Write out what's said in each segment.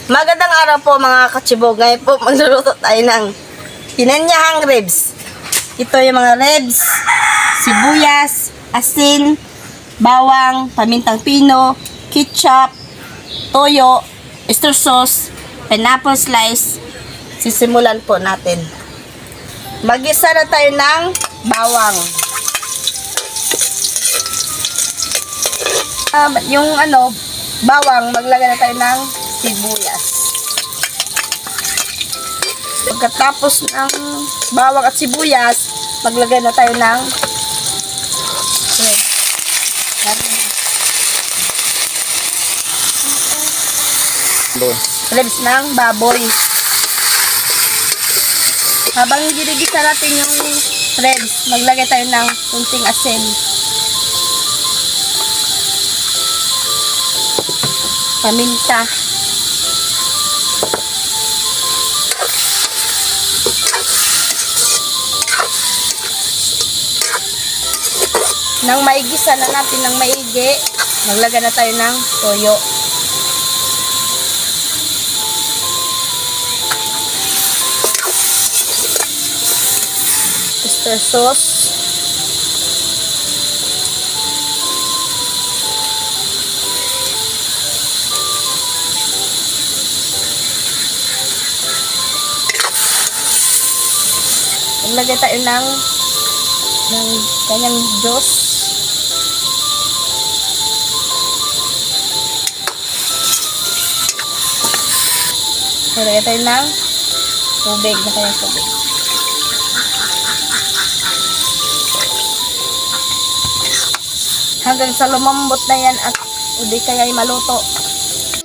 Magandang araw po mga katsibog. Ngayon po magluluto tayo ng pinanyahang ribs. Ito yung mga ribs, sibuyas, asin, bawang, pamintang pino, ketchup, toyo, oyster sauce, pineapple slice. Sisimulan po natin. Mag-isa na tayo ng bawang. Bawang, maglagay na tayo ng sibuyas. Pagkatapos ng bawang at sibuyas, maglagay na tayo ng ribs ng baboy. Habang ginigisa natin yung ribs, maglagay tayo ng kunting asin. Paminta. Nang maigisa na natin ng maigi, maglagay na tayo ng toyo. Oyster sauce. Maglagay tayo ng kanyang juice. Maglagay tayo ng tubig na kanyang tubig. Hanggang sa lumambot na yan at hindi kaya maluto.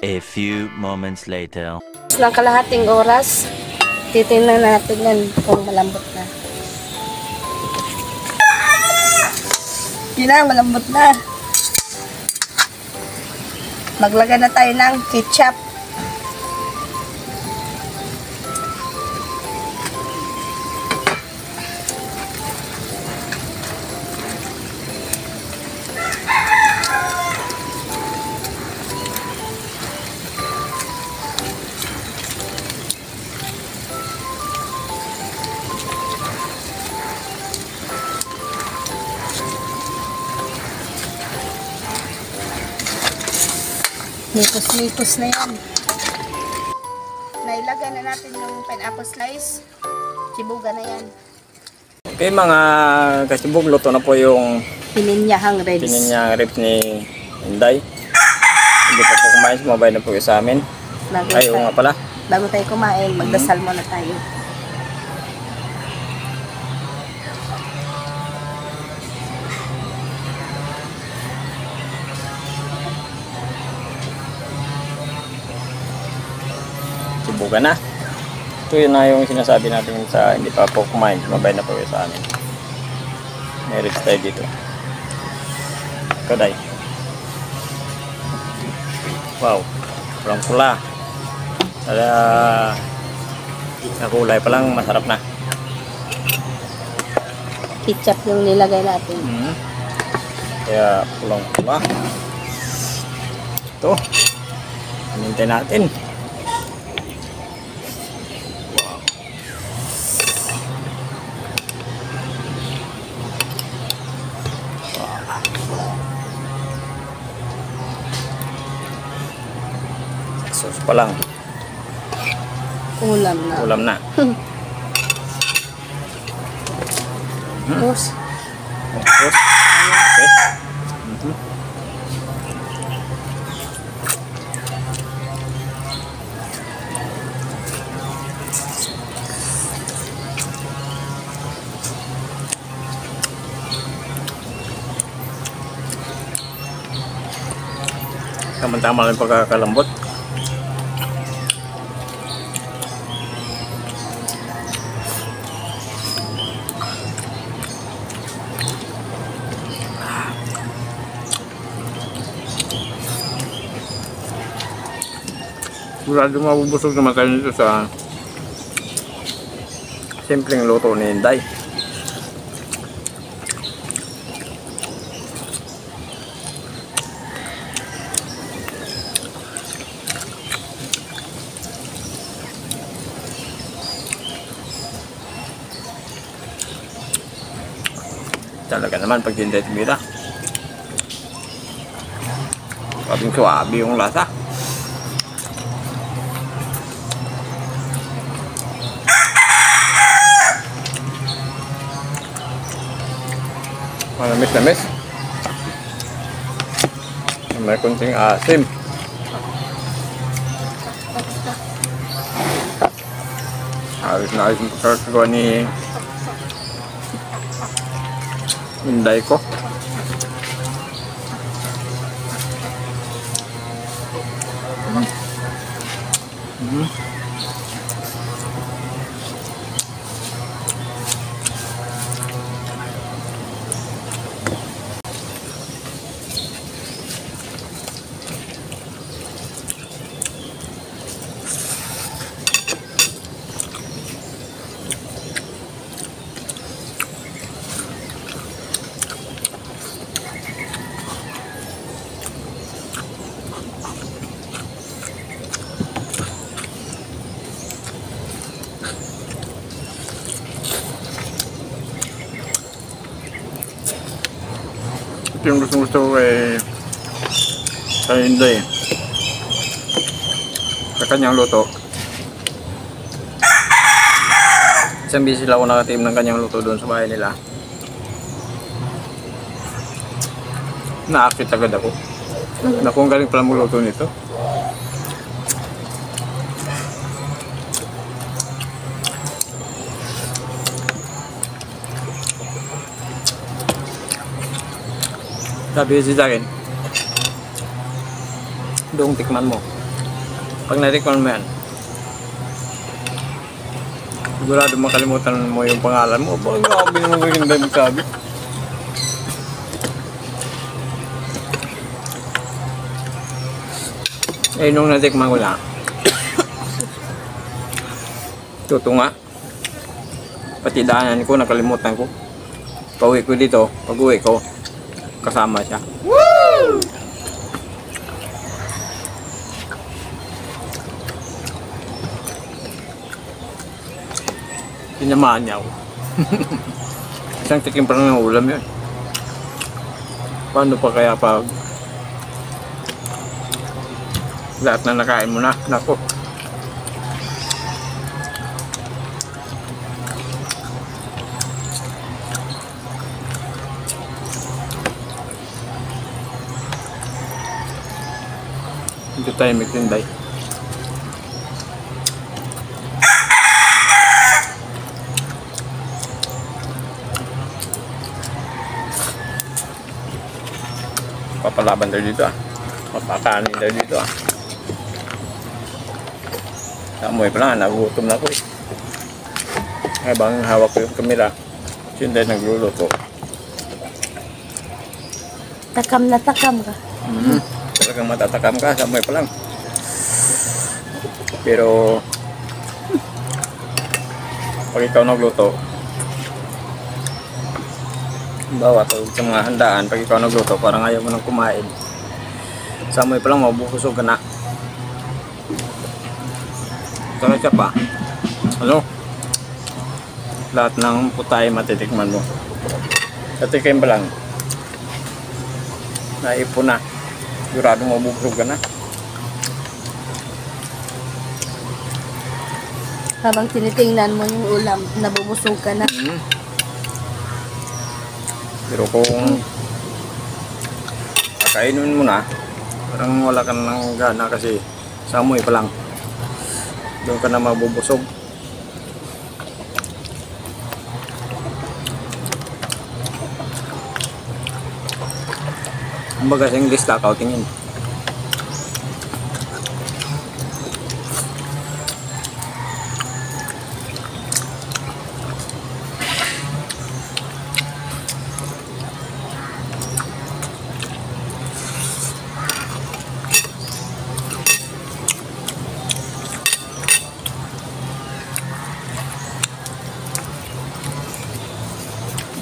A few moments later. Ng kalahating oras, titingnan natin yan kung malambot na. Yun na, malambot na. Maglagay na tayo ng ketchup. Lipos-lipos na yan. Nailagay na natin yung pineapple slice. Chibuga na yan. Okay mga kasibog, luto na po yung Pinanyahang ribs. Pinanyahang ribs ni Inday. Hindi pa po kumain, sumabay na po sa amin. Ay, oo nga pala. Bago tayo kumain, magdasal muna tayo. Buka na. Ito yun na yung sinasabi natin sa hindi pa po kumain. Mabay na po yun sa amin. May ribs tayo dito. Kaday. Wow. Pulang pula. Ada kulay pa lang masarap na. Ketchup yung nilagay natin. Kaya pulang pula. Ito. Hinintay natin. Sauce pa lang. Ulam na. Ulam na. Tapos, Okay. Tama-tama lang pagkakalambot. Sigurado mabubusog naman kayo nito sa simpleng luto ni Inday. Talaga naman pag hindi tumira. Sabing suwabi yung lasa. Manamis-namis. May kunting asim. Ayos na ayos yung pagkakagawa ni Inday ko. Ito yung gusto ko sa Inday. Sa kanyang luto. Isang bisis sila ako nakatim ng kanyang luto doon sa bahay nila. Na-akit agad ako. Na kung galing pala magluto nito. Sabi kasi sa akin, doong tikman mo. Pag natikman mo yan, sigurado makalimutan mo yung pangalan mo. Bakit ako binamagin ba yung sabi? Eh, nung natikman ko na, tutunga. Pati daanan ko, nakalimutan ko. Pauwi ko dito, pag-uwi ko, kasama siya. Woo! Tinamaan niya ako. Isang tikim pa lang ng ulam yun. Paano pa kaya pag lahat na nakain mo na? Nako. Ito tayo magtinday. Papalaban tayo dito ah. Papakanin tayo dito ah. Amoy pa lang, nagugutom na ako eh. Habang hawak ko yung kamera, sinday nagluluto. Takam na takam ka. Talagang matatakam ka, samoy pa lang. Pero pag ikaw nagluto, bawa to sa mga handaan, pag ikaw nagluto, parang ayaw mo nang kumain. Samoy pa lang, mabubusog ka na. Saka siya pa, ano? Lahat ng putay matitikman mo. Katikim pa lang, naipon na. Siguradong mabubusog ka na. Habang tinitingnan mo yung ulam, nabubusog ka na. Pero kung kakainin mo na, parang wala ka nang gana kasi sa amoy pa lang. Doon ka na mabubusog. Kumbaga sa English, takaw tingin.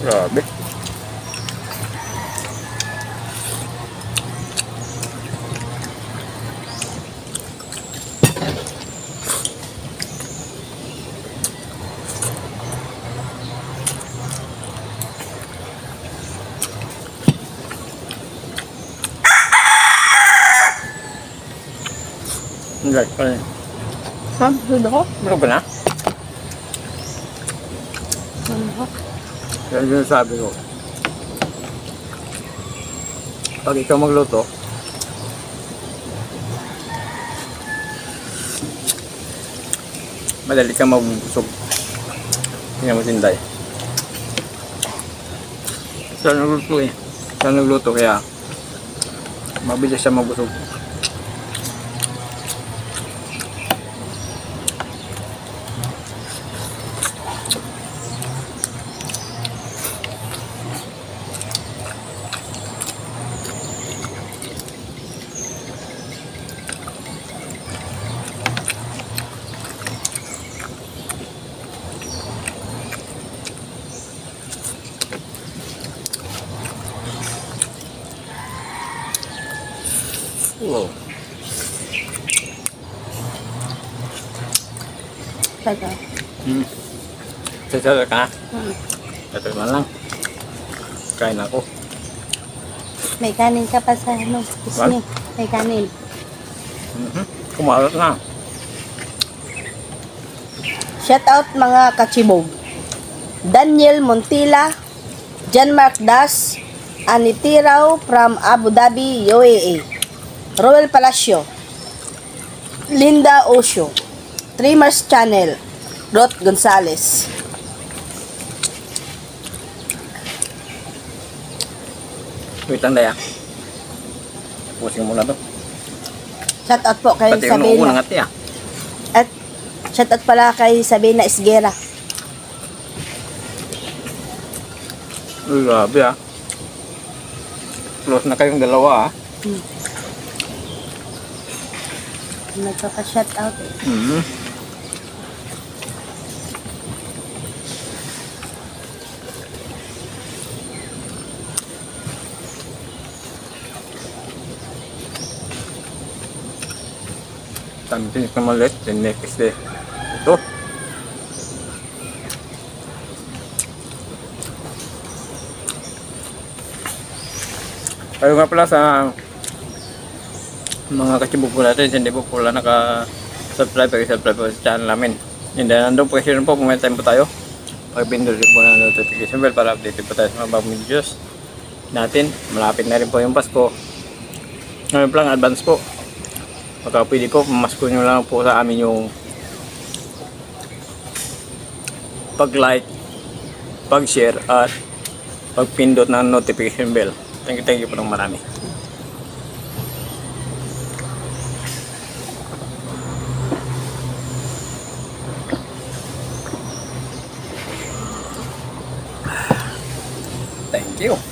Grabe. Hindi pa rin. Ha? Sudo ko? Ano ba na? Ano ko? Yan yung sabi ko. Pag ikaw magluto, madali kang mabubusog. Tingnan mo Sinday. Siya nagluto eh. Siya nagluto kaya mabilis siya mabusog. Wow. Taga. Sasala ka na? Hmm. Ito na lang. Kain ako. May kanin ka pa sa ano, kismi. May kanin. Kumalat na. Shout out mga kachibog. Daniel Montila, John Mark Das, Anitirao from Abu Dhabi, UAE. Roel Palacio, Linda Osho, Trimmers Channel, Ruth Gonzales. Wait lang daya. Pusing muna to. Shout out po kay Pati yung Sabina. unang ati ah. At shout out pala kay Sabina Esguera. Uy, grabe ah. Close na kayong dalawa ah. Nagpapa-shout out eh. Tampilis naman ulit. Then next day. Ito. Kayo nga pala sa mga kachibog po natin, hindi po pala naka-subscribe, subscribe po sa channel namin. And then nandun po kasi rin po, may time po tayo. Pag-pindot po na notification bell para update po tayo sa mga bagong videos natin. Malapit na rin po yung Pasko. Ngayon pa lang, advance po. Pagka pwede po, pamasko nyo lang po sa amin yung pag-like, pag-share, at pag-pindot ng notification bell. Thank you po ng marami. Thank you.